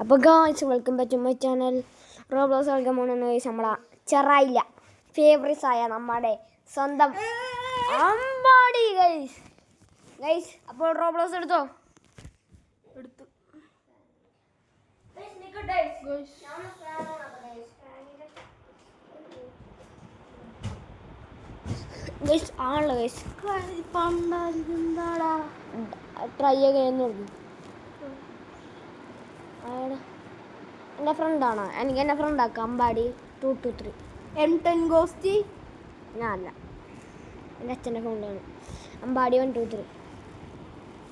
അപ്പോൾ guys welcome back to my channel. Roblox കളിക്കാൻ പോകുന്ന ഗൈസ് നമ്മളെ ചെറായില്ല ഫേവറേറ്റ്സ് ആയ നമ്മുടെ സ്വന്തം അമ്പാടി ഗൈസ്. അപ്പോൾ റോബ്ലോസ് എടുത്തു ഗൈസ് ആണല്ലോ ഗൈസ് ട്രൈ ചെയ്യുന്നു. എൻ്റെ ഫ്രണ്ടാണോ? എനിക്ക് എൻ്റെ ഫ്രണ്ടാക്കാം അമ്പാടി 223 M10 ഗോസ്റ്റി. ഞാനല്ല, എൻ്റെ അച്ഛൻ്റെ ഫ്രണ്ടാണ് അമ്പാടി 123.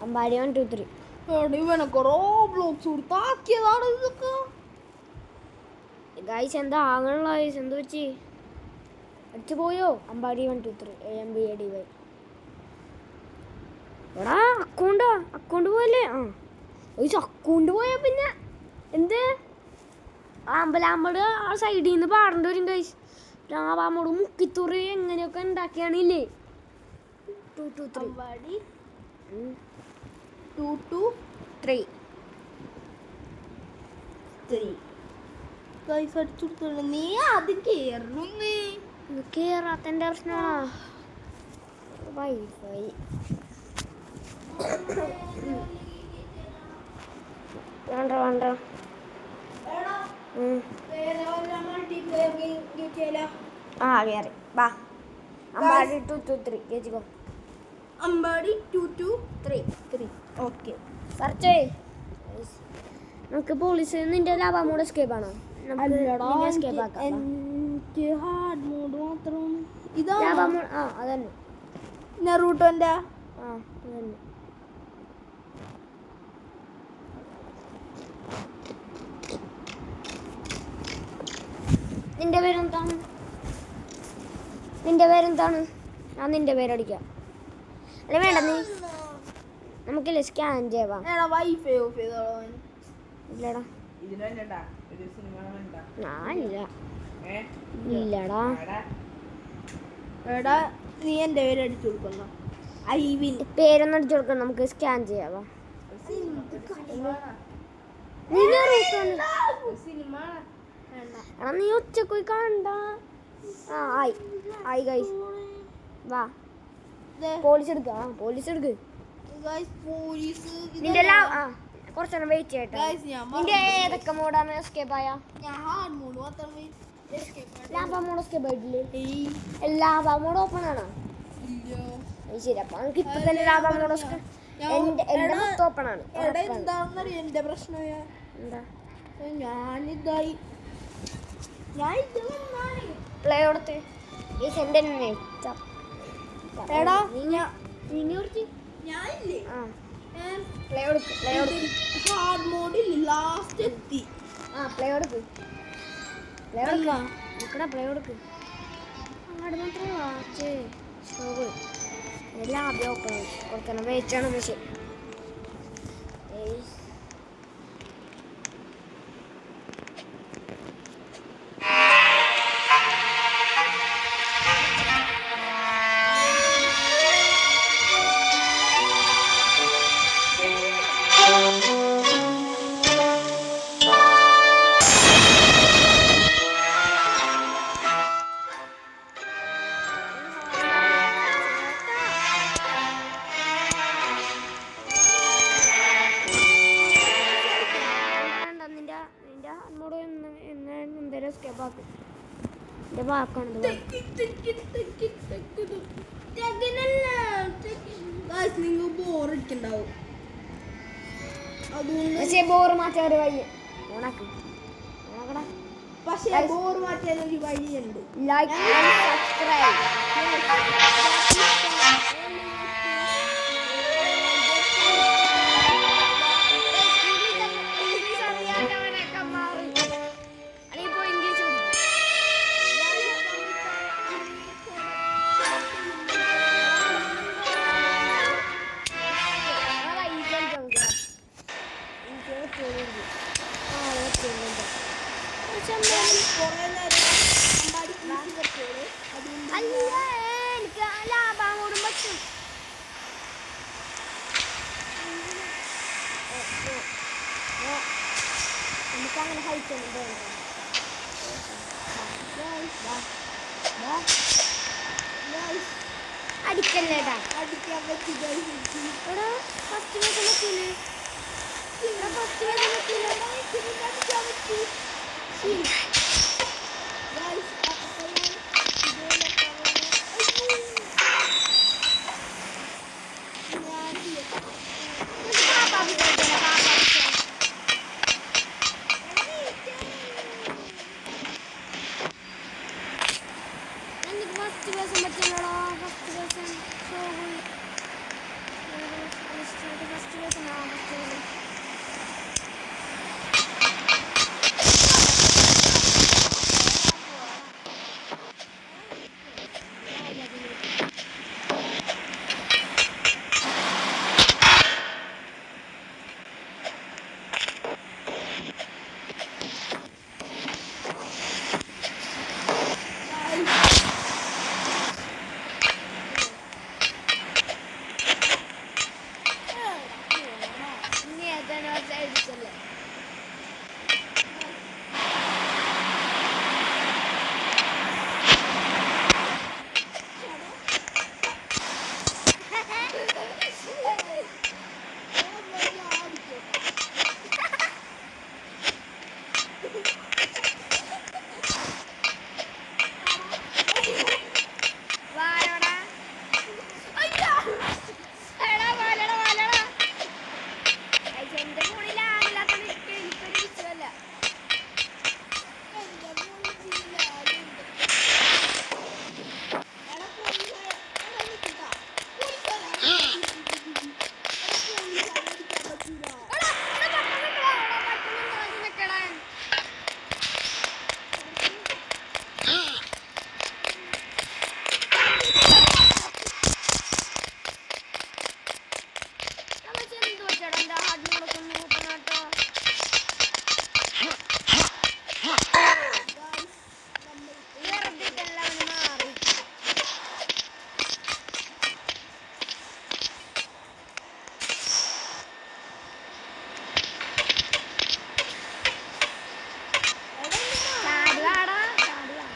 അമ്പാടി 123 ഗൈസ് എന്താ ആകണുള്ള ഗൈസ്? എന്ത് വെച്ച് അടിച്ചു പോയോ? അമ്പാടി 123 AMBADY. എടാ അക്കൗണ്ട് പോയല്ലേ? ഗൈസ് അക്കൗണ്ട് പോയാൽ പിന്നെ എന്ത് അമ്പലാമ്പട് ആ സൈഡിൽ നിന്ന് പാടേണ്ടി വരും ഗൈസ്. രാവാമോട് മുക്കിത്തുറി എങ്ങനെയൊക്കെ ഉണ്ടാക്കിയാണില്ലേ 223 നീ ആദ്യം കേറണം. കേറാത്തൻ്റെ പ്രശ്നമാണോ? വൈഫൈ വേണ്ട കയറി വാ. അമ്പാടി 223 കേച്ചിക്കോ. അമ്പാടി 223 ഓക്കെ. സെർച്ച് ചെയ്യ്. നമുക്ക് പോലീസ് നിന്റെ ലാബ് മോഡ് എസ്കേപ്പ് ആണോ? എസ്കേപ്പ് ആക്കാം. എനിക്ക് ഹാർഡ് മോഡ് മാത്രമാണ്. അതന്നെ നെറൂട്ടോന്റെ അതന്നെ. നിന്റെ പേരെന്താണ്? ഞാൻ നിന്റെ പേരടിക്കാം. അല്ല വേണ്ട, നീ നമുക്കില്ല സ്കാൻ ചെയ്യാം. വൈഫൈ ഓഫ് ചെയ്തോളൂ. ഇല്ലടാ ഇല്ലടാ എടാ നീ എൻ്റെ പേര് അടിച്ചു കൊടുക്കണം. പേരൊന്നും അടിച്ചു കൊടുക്കണം, നമുക്ക് സ്കാൻ ചെയ്യാവാ. നീ ഉച്ചക്ക് കണ്ട ആയി ഗൈസ്. വാ പോലീസ് എടുക്ക. നിന്റെ കുറച്ചെണ്ണം വെയിറ്റ് ചെയ്യട്ടെ. നിന്റെ ഏതൊക്കെ മോഡാണ് എസ്കേപ്പ് ആയ? ലാബ മോഡ് എസ്കേപ്പ് ആയിട്ടില്ലേ? ലാബ മോഡ് ഓപ്പൺ ആണോ? ശരി, അപ്പൊ നമുക്ക് ഇപ്പൊ തന്നെ ലാബ മോഡ് എന്റെ മൊത്തം ഓപ്പൺ ആണ്. എന്താണെന്നറിയ എന്റെ പ്രശ്നം എന്താ? ഞാനിതായി പ്ലേ കൊടുത്ത് എന്റെ എടാ പ്ലേ കൊടുക്ക്. ഹാർഡ് മോഡിൽ ലാസ്റ്റ് എത്തി. പ്ലേ കൊടുക്ക്. പ്ലേ കൊടുക്ക്. അങ്ങോട്ട് മാത്രം വാച്ച് എല്ലാം ആദ്യം ഓപ്പൺ കൊടുക്കണം. വെയിറ്റാണ് മെഷീൻ. ബോർ മാറ്റാൻ ഒരു വഴി പക്ഷേ ബോർ മാറ്റാൻ ഒരു വഴിയുണ്ട്. Like and subscribe. എനിക്ക് ലാഭം കൂടും പറ്റും. നമുക്ക് അങ്ങനെ ഹൈറ്റ് ഒന്നും വേണ്ട. അടിക്കല്ലേട്ടാ, അടിക്കാൻ പറ്റി guys എനിക്ക്. എടാ ഫസ്റ്റ് വേഷം പറ്റൂലേ? ഫസ്റ്റ് വേഷം പറ്റൂല. എനിക്ക് നിന്നെ അടിക്കാൻ പറ്റി. ശരി. Guys, അപ്പോൾ ഞാൻ ഇതേലൊക്കെ വന്ന് അയ്യോ. ഞാനില്ലേ. നമുക്ക് പാപ്പാ വിചാരിച്ചല്ലേ, പാപ്പാ വിചാരിച്ച. എനിക്ക് ഫസ്റ്റ് വേഷം പറ്റില്ലടാ, ഫസ്റ്റ് വേഷം ഷോകൾ. ഫസ്റ്റ് വേഷം ആ ഫസ്റ്റ് വേഷം. ഇനി ഏതാണ് അടിച്ചല്ലേ? വാലടാ. അയ്യോ. എടാ വാലടാ വാലടാ. ഗയ്സ്, എന്റെ ഫോണിലാണില്ലാത്ത എനിക്കൊരു വിഷയമല്ല. എന്റെ മോളിൽ ആരുണ്ട്? എടാ പോലീസ്, എടാ നിൽക്കട്ടാ. പോലീസുകാരാ. അടിക്കാൻ പറ്റൂല. എടാ, എടാ പട്ടണം വാ, എടാ പട്ടണം നിൽക്കടാ. നമുക്ക് എന്ത് പറ്റടാ, എന്താ ഹാർഡ് മോഡൊക്കെ നോക്കണട്ടോ. Guys, നമ്മൾ വെറുതെല്ലാം അവന് മാറി. ചാടുവാടാ, ചാടുവാ.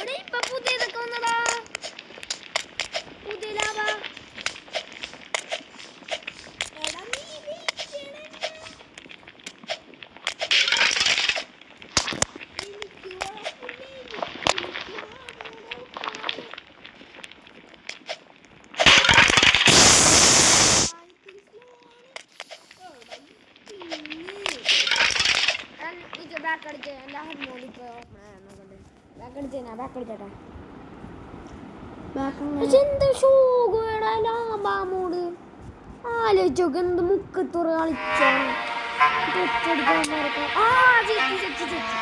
എടാ ഇപ്പൊ പുതിയതൊക്കെ വന്നടാ, പുതിയ ലാഭ. എടാ നീ വെയിറ്റ് ചെയ്യണേ. എനിക്ക് ഉറപ്പില്ല. എനിക്ക് ബാക്ക് അടിച്ച് എൻ്റെ ഹാർഡ് മോഡ് ഇപ്പൊ ബാക്ക് അടിച്ചാ ബാക്ക് അടിച്ചേട്ടാ. പക്ഷെ എന്ത് ഷോകടാ ലാഭാമോട് ആലോചിച്ചോക്കെ, എന്ത് മുക്കത്തുറ കളിച്ചാണ്. ആ ചേച്ചി ചേച്ചി ചേച്ചി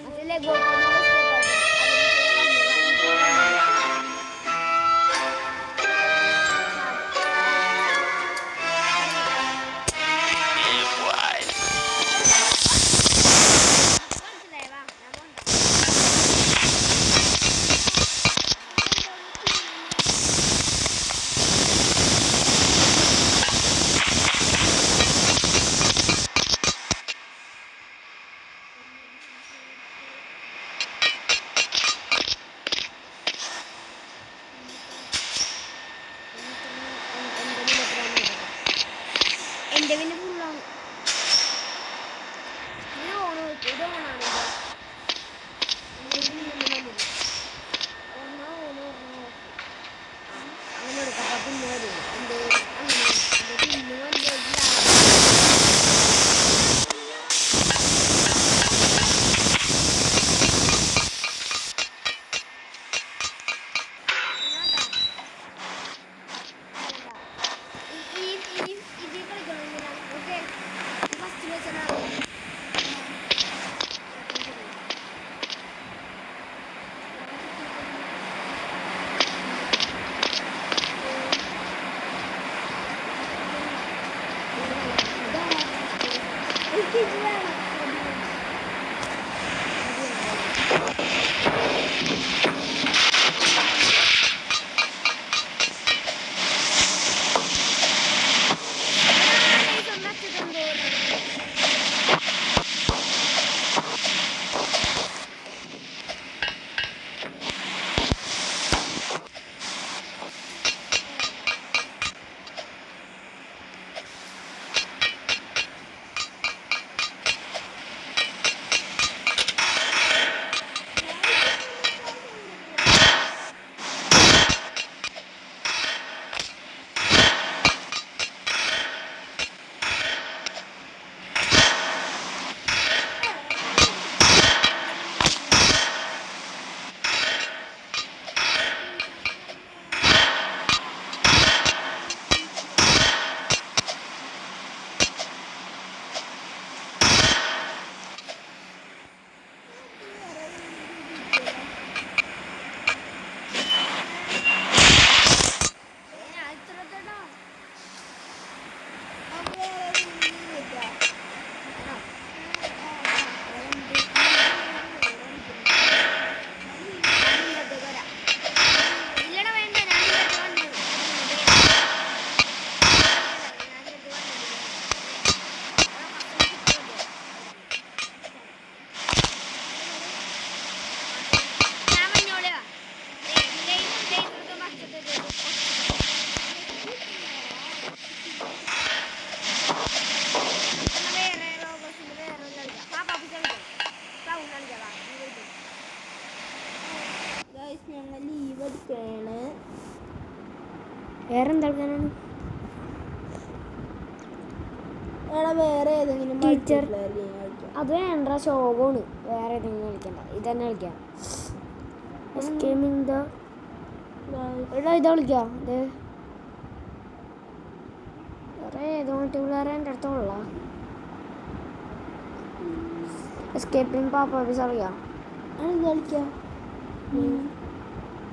അതിലെ ഇതൊക്കെയാണ്. വേറെ എന്താ കളിക്കാനാണ്? എടാ വേറെ ഏതെങ്കിലും ടീച്ചർ. multiplayer game കളിക്കാം. അത് വേണ്ട, ശോകമാണ്. വേറെ ഏതെങ്കിലും കളിക്കണ്ട, ഇതന്നെ കളിക്കാം. ഗെയിമിംഗ് എടാ ഇത് കളിക്കാം. ഇത് വേറെ ഏതോ പിള്ളേരെ എൻ്റെ അടുത്തുള്ള എസ്കേപ്പിംഗ് പാപ്പീസ് കളിക്കാം. അത് കളിക്കാം.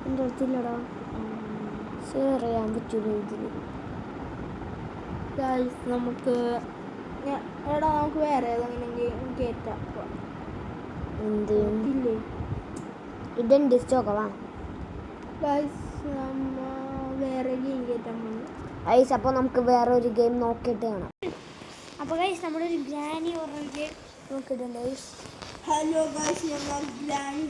എൻ്റെ അടുത്തില്ലടാ, ഷെയർ ചെയ്യാൻ പറ്റൂല ഇതിൽ. Guys, നമുക്ക് എടാ നമുക്ക് വേറെ ഏതെങ്കിലും കേറ്റാം. എന്ത് ഇല്ലേ ഇതെന്ത് സ്റ്റോക്കവാ ഗൈസ്, നമ്മ വേറെ ഗെയിം കേറ്റാൻ പോകുന്നു. ഗൈസ്? അപ്പോൾ നമുക്ക് വേറെ ഒരു ഗെയിം നോക്കിയിട്ട് കാണാം. അപ്പോൾ ഗൈസ് നമ്മളൊരു ഗ്രാനി പറഞ്ഞ ഗെയിം നോക്കിയിട്ടുണ്ട് ഗൈസ്. ഹലോ ഗൈസ്, ഞങ്ങൾ ഗ്രാനി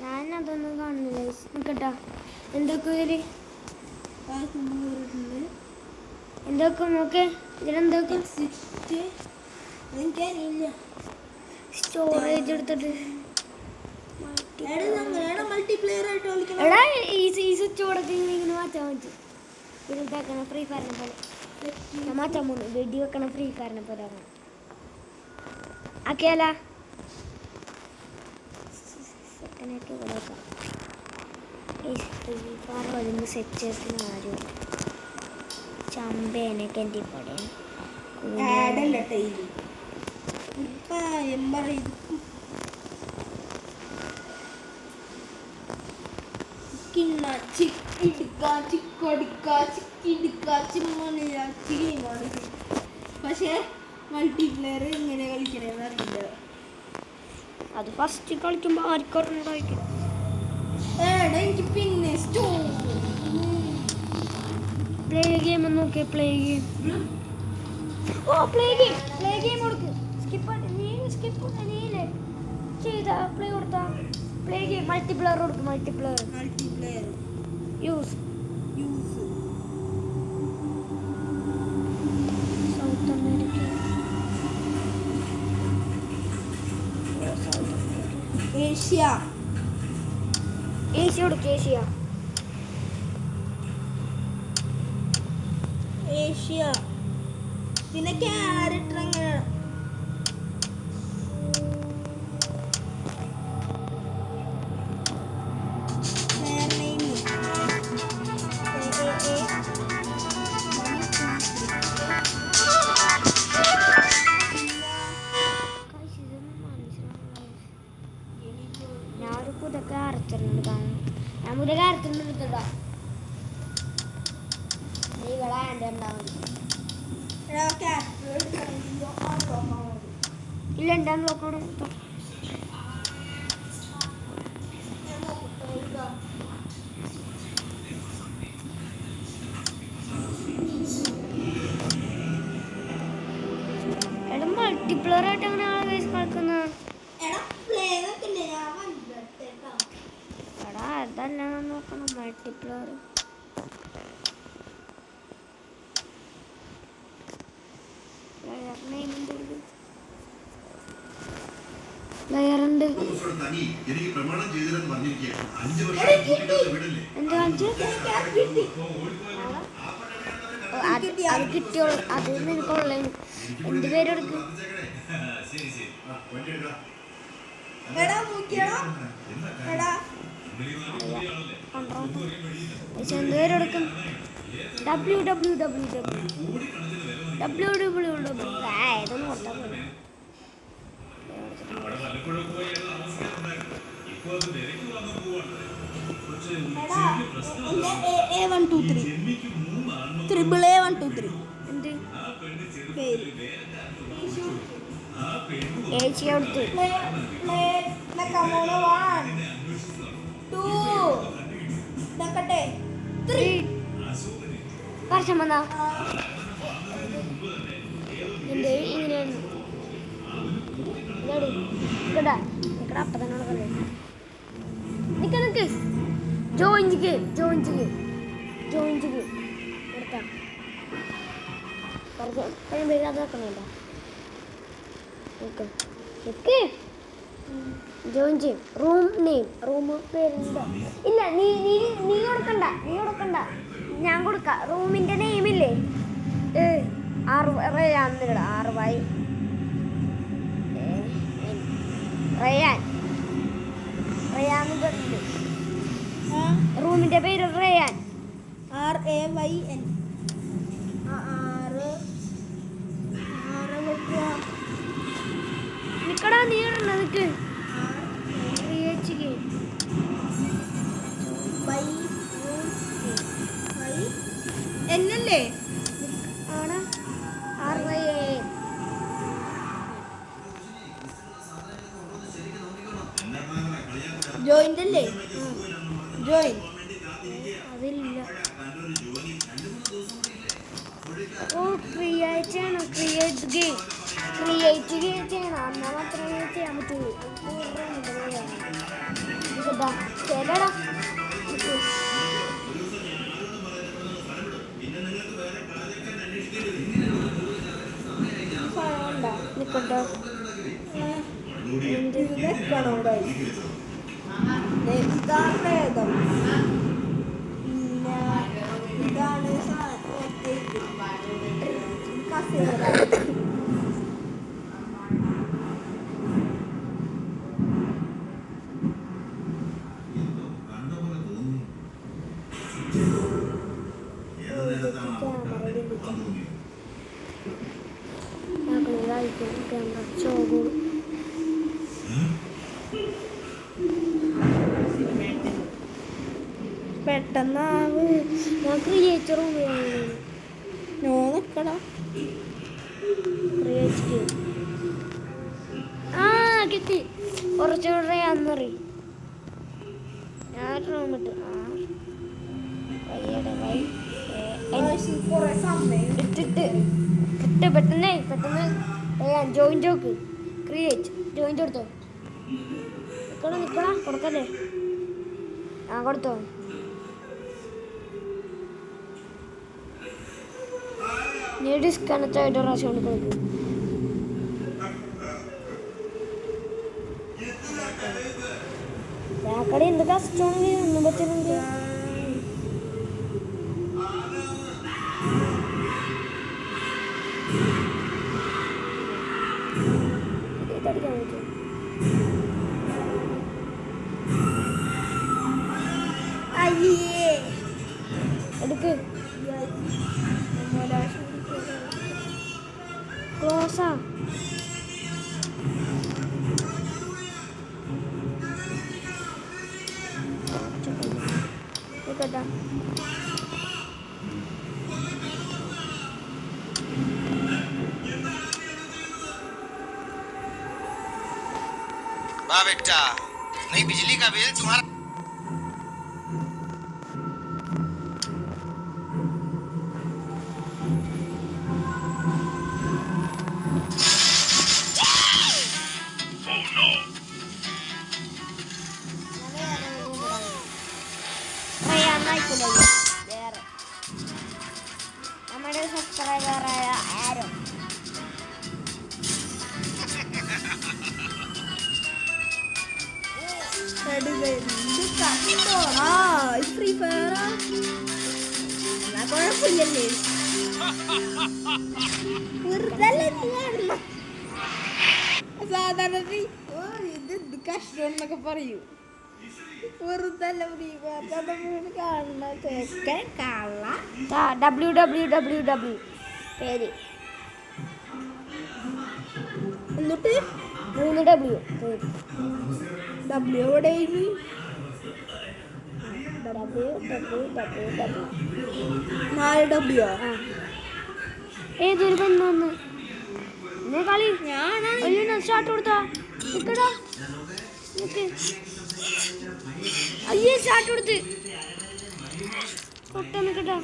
ഞാനതൊന്നും കാണുന്നില്ല ഗൈസ്. നോക്കട്ടാ എന്തൊക്കെ ഇതിൽ എന്തൊക്കെ നോക്കേ, ഇതിലെന്തൊക്കെ എനിക്കറിയില്ല. സ്റ്റോറേജ് എടുത്തിട്ട് മൾട്ടിപ്ലെയർ ആയിട്ട് കളിക്കണം. എടാ ഈ സ്വിച്ച് കൊടുത്ത് ഇങ്ങനെ മാറ്റാൻ പറ്റും. ഇതാക്കണ ഫ്രീ ഫയറിനെ പോലെ ഞാൻ മാറ്റാൻ പോകുന്നു. വെടി വെക്കണ ഫ്രീ ഫയറിനെ പോലെ ആക്കണം. ആക്കിയാല സെക്കൻഡായിട്ട് ഇവിടെ വെക്കാം. ഫ്രീ ഫയർ വരുമ്പോൾ സെറ്റേഴ്സിന് ആരും ചമ്പേനൊക്കെ എൻ്റെ ഇവിടെ ആഡല്ല ടൈല് ഇപ്പൊ എമ്പർ ഇത് കിണ്ണ ചിക്കിടിക്ക ചിക്കൊടിക്ക ചിക്കിടിക്ക ചിമ്മണിയ ഗെയിമാണ്. പക്ഷേ മൾട്ടിപ്ലെയർ ഇങ്ങനെ കളിക്കണേന്ന് അറിയില്ല. അത് ഫസ്റ്റ് കളിക്കുമ്പോൾ ആർക്കും കളിക്കും. ഏടാ എനിക്ക് പിന്നെ പ്ലേ ഗെയിം നോക്കിയ പ്ലേ ഗെയിം. ഓ പ്ലേ ഗെയിം കൊടുക്ക്. സ്കിപ്പ് നീലേ ചെയ്ത പ്ലേ കൊടുത്താ പ്ലേ ഗെയിം മൾട്ടിപ്ലെയർ കൊടുക്കും. Multiplayer use use south America. Asia Asia കൊടുക്കും. ഏഷ്യ പിന്നെ ക്യാരക്ടർ എങ്ങനെ ഞാൻ ഒരു പുതൊക്കെ അരച്ചിട്ടുണ്ട് കാണും. ഞാൻ പുതിയ അരച്ചിട്ടുണ്ടാ ഇവിടെ എൻ്റെ ഉണ്ടാവും. ഇല്ല എന്താന്ന് നോക്കണം. എടാ മൾട്ടിപ്ലെയർ ആയിട്ട് അങ്ങനെ ആളെ കളിക്കുന്നത്. എടാ അതല്ല നോക്കണം മൾട്ടിപ്ലെയർ. പ്ലെയറുണ്ട്. എന്താ അത് കിട്ടിയോളൂ. അത് നിനക്കുള്ളേ. എന്ത് പേരെടുക്കും? എന്ത് പേരെടുക്കും? www ഇതൊന്നും കൊടുത്താൽ മതി. എന്ത് ഏഷ്യ കൊടുത്ത് വർഷം വന്നാ എന്ത് ഇങ്ങനെയാണ് അപ്പൊ തന്നെ നിക്ക് ജോയിൻ കൊടുത്താ കഴിയുമ്പോഴേ അത് വെക്കണമല്ലോ. ജോയിൻ ചെയ്യും. റൂം പേരുണ്ടോ? ഇല്ല, നീ കൊടുക്കണ്ട, ഞാൻ കൊടുക്കാം. റൂമിൻ്റെ നെയിമില്ലേ റയാൻ റൂമിൻ്റെ പേര് റയാൻ. RAYN. നിക്കടാ, നീ ഇടണ നിക്ക്. എന്നല്ലേ ആണ് RYAN. ജോയിന്റ് അല്ലേ? ജോയിൻ അതില്ല. ഓ, ക്രിയേറ്റ് ചെയ്യണം. ക്രിയേറ്റ് ഗെയിം ചെയ്യണം. എന്നാൽ മാത്രമേ ചെയ്യാൻ പറ്റുള്ളൂ. ശരിടാ. നിക്കട്ടോ. ഇതാണ് പെട്ടെന്നാവ്. ഞാൻ ക്രിയേറ്റർ നോക്കടാ. കിട്ടി. കുറച്ചുകൂടെ അന്നറി ഞാൻ റൂമിട്ട് ഇട്ടിട്ട് പെട്ടെന്ന് ജോയിൻ ചോക്ക്. ക്രിയേറ്റ് ജോയിൻ കൊടുത്തോ. നിക്കടാ കൊടുക്കല്ലേ. കൊടുത്തോ. നീ ഡിസ്കണക്റ്റ് ആയിട്ട് പ്രാവശ്യം കൊണ്ട് കൊടുക്കും. കടി എന്ത് കഷ്ടമാണെങ്കിൽ ഒന്നും പറ്റുന്നുണ്ട്. പഠിക്കാൻ പറ്റും. എടുക്ക്. ക്ലോസാ. കേട്ടാ. वाह बेटा, नहीं बिजली का बिल तुम्हारा। നമ്മുടെ സബ്സ്ക്രൈബറായ ആരോ ഫ്രീ ഫയറാ. കുഴപ്പമില്ലല്ലേ? സാധാരണ ഇത് കഷ്ടം എന്നൊക്കെ പറയൂ. വെറുതെ കാണുന്ന ചെക്കൻ കള്ള. www പേര് എന്നിട്ട് 3W W എവിടെ? W ഏതൊരു പെണ്ണൊന്ന് കളി. ഞാനാണ് സ്റ്റാർട്ട് കൊടുത്താ. നിക്കടാ നിക്ക്. അയ്യേ സ്റ്റാർട്ട് കൊടുത്ത് കൊട്ട. നിക്കട്ടാ,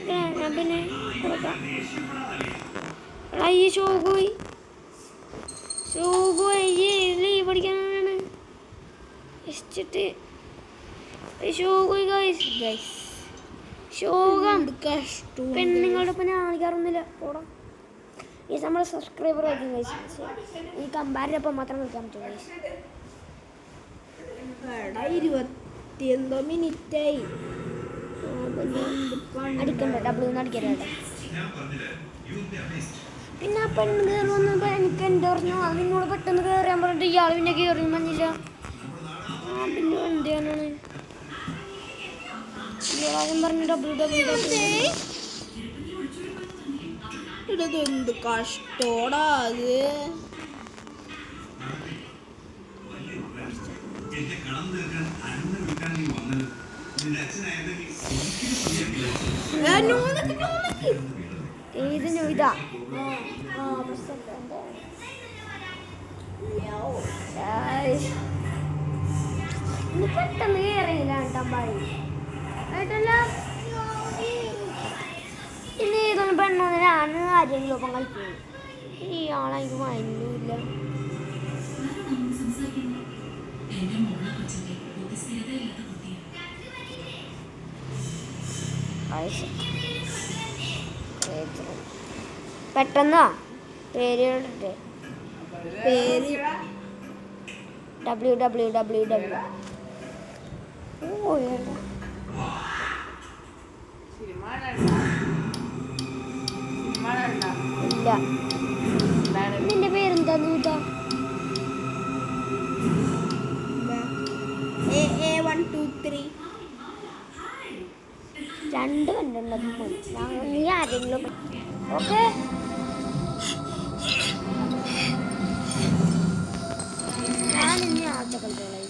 ഞാൻ പിന്നെ കൊടുക്കാം. അയ്യേ ഷോഗോയി ലീവ് പഠിക്കാനാണ് ഇഷ്ടിട്ട്. പെണ്ണുങ്ങളുടെ ഒപ്പം ഞാൻ കാണിക്കാറൊന്നുമില്ല. പോടാ. ഈ നമ്മുടെ സബ്സ്ക്രൈബർ ആയിരിക്കും ഗൈസ്. ഈ കമ്പാരിൻ്റെ ഒപ്പം മാത്രം കളിക്കാൻ പറ്റും ഗൈസ്. എടാ 20 മിനിറ്റായി. അടിക്കണ്ട, ഡബിൾ അടിക്കണ്ട. പിന്നെ ആ പെണ്ണ് കയറി വന്നപ്പോൾ എനിക്ക് എൻ്റെ പറഞ്ഞു അത് നിന്നോട് പെട്ടെന്ന് കയറിയാൻ പറഞ്ഞിട്ട് ഇയാൾ പിന്നെ കയറി വന്നില്ല. പിന്നെ എന്ത് ചെയ്യാനാണ് ഇയാളാദ്യം പറഞ്ഞു ഡബിൾ. ഇതെന്ത് കഷ്ടോടാ അത്. ഏതിനു ഇതാ പെട്ടെന്ന് കയറിയില്ല കേട്ടമ്പായി ആയിട്ടല്ല. പിന്നെ ഏതൊന്നും പെണ്ണൊന്നും ഞാൻ ആരെങ്കിലും ഒപ്പം കളിക്കുന്നു. ഈ ആളെനിക്ക് മൈൻഡില്ല. പെട്ടെന്നാ പേര് കണ്ടിട്ട് പേര് www. ഓ ഇല്ല. നിന്റെ പേരെന്താന്ന് ഇതാ A123. രണ്ട് കണ്ടുണ്ടെന്ന് നീ ആരെങ്കിലും ഓക്കെ. ഞാൻ ഇനി ആദ്യത്തെ കളിച്ചോളാം.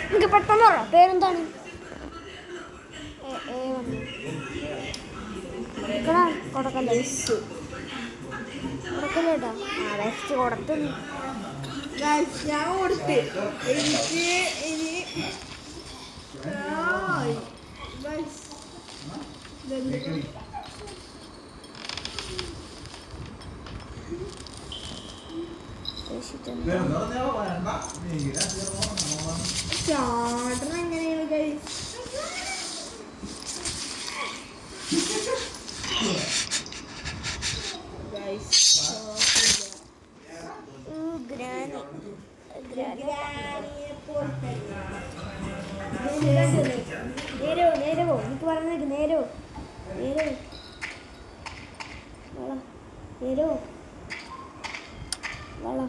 എനിക്ക് പെട്ടെന്ന് പറയാം പേരെന്താണ്. കൊടുക്കല്ലേ കൊടുക്കല്ലേട്ടാ. ആ വെസ്റ്റ് കൊടുത്തു. ഞാൻ കൊടുത്ത് എനിക്ക് ഇനി ചാടണം എങ്ങനെയാണ് ഗൈസ്. നേരവോ എനിക്ക് പറഞ്ഞേക്ക് നേരോ വള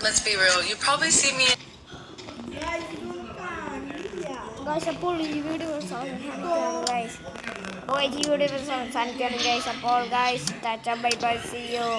Let's be real, you probably see me. Guys, അപ്പോൾ ഈ വീഡിയോ അവസാനിക്കുകയാണ് ഗൈസ്. അപ്പോൾ guys tata bye bye, see U.